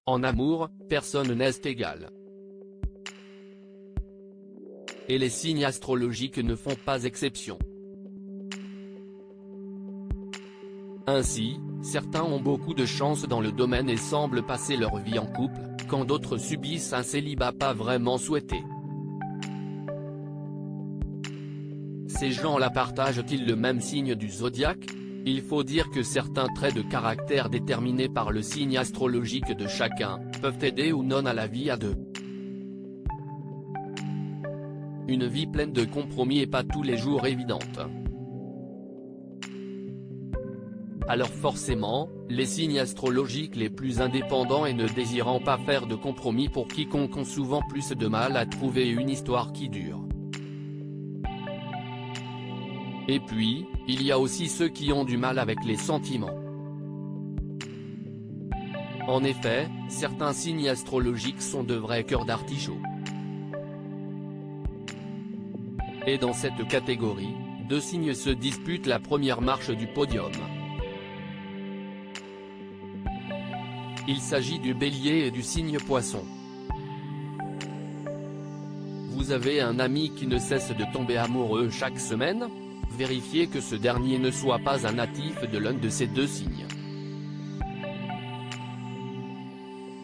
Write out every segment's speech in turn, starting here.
En amour, personne n'est égal. Et les signes astrologiques ne font pas exception. Ainsi, certains ont beaucoup de chance dans le domaine et semblent passer leur vie en couple, quand d'autres subissent un célibat pas vraiment souhaité. Ces gens-là partagent-ils le même signe du zodiaque? Il faut dire que certains traits de caractère déterminés par le signe astrologique de chacun, peuvent aider ou non à la vie à deux. Une vie pleine de compromis et pas tous les jours évidente. Alors forcément, les signes astrologiques les plus indépendants et ne désirant pas faire de compromis pour quiconque ont souvent plus de mal à trouver une histoire qui dure. Et puis, il y a aussi ceux qui ont du mal avec les sentiments. En effet, certains signes astrologiques sont de vrais cœurs d'artichaut. Et dans cette catégorie, deux signes se disputent la première marche du podium. Il s'agit du Bélier et du signe Poisson. Vous avez un ami qui ne cesse de tomber amoureux chaque semaine? Vérifiez que ce dernier ne soit pas un natif de l'un de ces deux signes.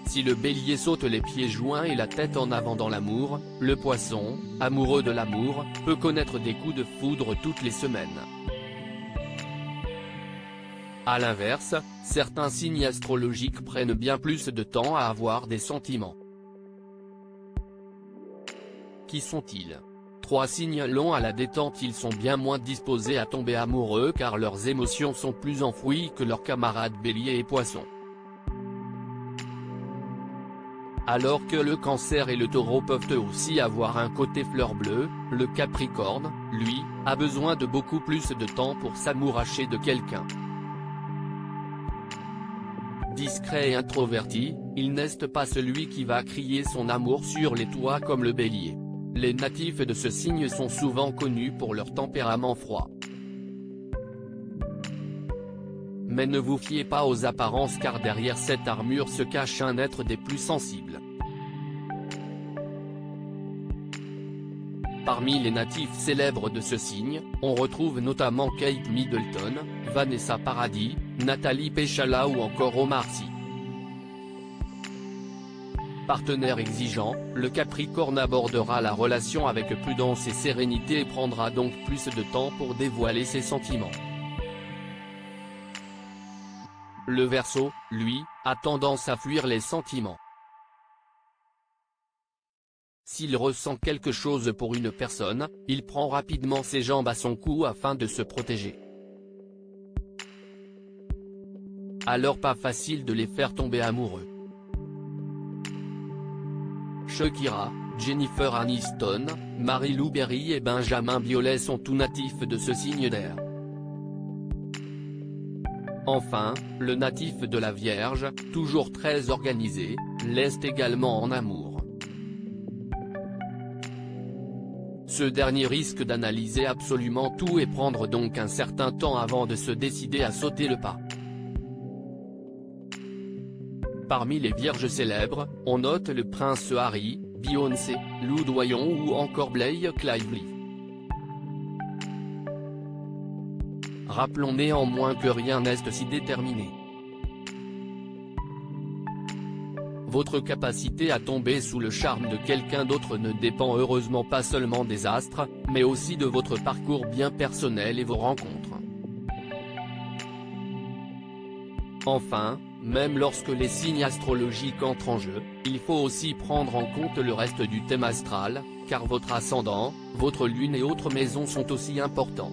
Si le Bélier saute les pieds joints et la tête en avant dans l'amour, le Poisson, amoureux de l'amour, peut connaître des coups de foudre toutes les semaines. A l'inverse, certains signes astrologiques prennent bien plus de temps à avoir des sentiments. Qui sont-ils? Trois signes longs à la détente. Ils sont bien moins disposés à tomber amoureux car leurs émotions sont plus enfouies que leurs camarades Bélier et Poisson. Alors que le Cancer et le Taureau peuvent eux aussi avoir un côté fleur bleue, le Capricorne, lui, a besoin de beaucoup plus de temps pour s'amouracher de quelqu'un. Discret et introverti, il n'est pas celui qui va crier son amour sur les toits comme le Bélier. Les natifs de ce signe sont souvent connus pour leur tempérament froid. Mais ne vous fiez pas aux apparences car derrière cette armure se cache un être des plus sensibles. Parmi les natifs célèbres de ce signe, on retrouve notamment Kate Middleton, Vanessa Paradis, Nathalie Péchala ou encore Omar Sy. Partenaire exigeant, le Capricorne abordera la relation avec prudence et sérénité et prendra donc plus de temps pour dévoiler ses sentiments. Le Verseau, lui, a tendance à fuir les sentiments. S'il ressent quelque chose pour une personne, il prend rapidement ses jambes à son cou afin de se protéger. Alors pas facile de les faire tomber amoureux. Shakira, Jennifer Aniston, Marie-Lou Berry et Benjamin Biolay sont tous natifs de ce signe d'air. Enfin, le natif de la Vierge, toujours très organisé, l'est également en amour. Ce dernier risque d'analyser absolument tout et prendre donc un certain temps avant de se décider à sauter le pas. Parmi les vierges célèbres, on note le prince Harry, Beyoncé, Lou Doyon ou encore Blake Lively. Rappelons néanmoins que rien n'est si déterminé. Votre capacité à tomber sous le charme de quelqu'un d'autre ne dépend heureusement pas seulement des astres, mais aussi de votre parcours bien personnel et vos rencontres. Enfin, même lorsque les signes astrologiques entrent en jeu, il faut aussi prendre en compte le reste du thème astral, car votre ascendant, votre lune et autres maisons sont aussi importants.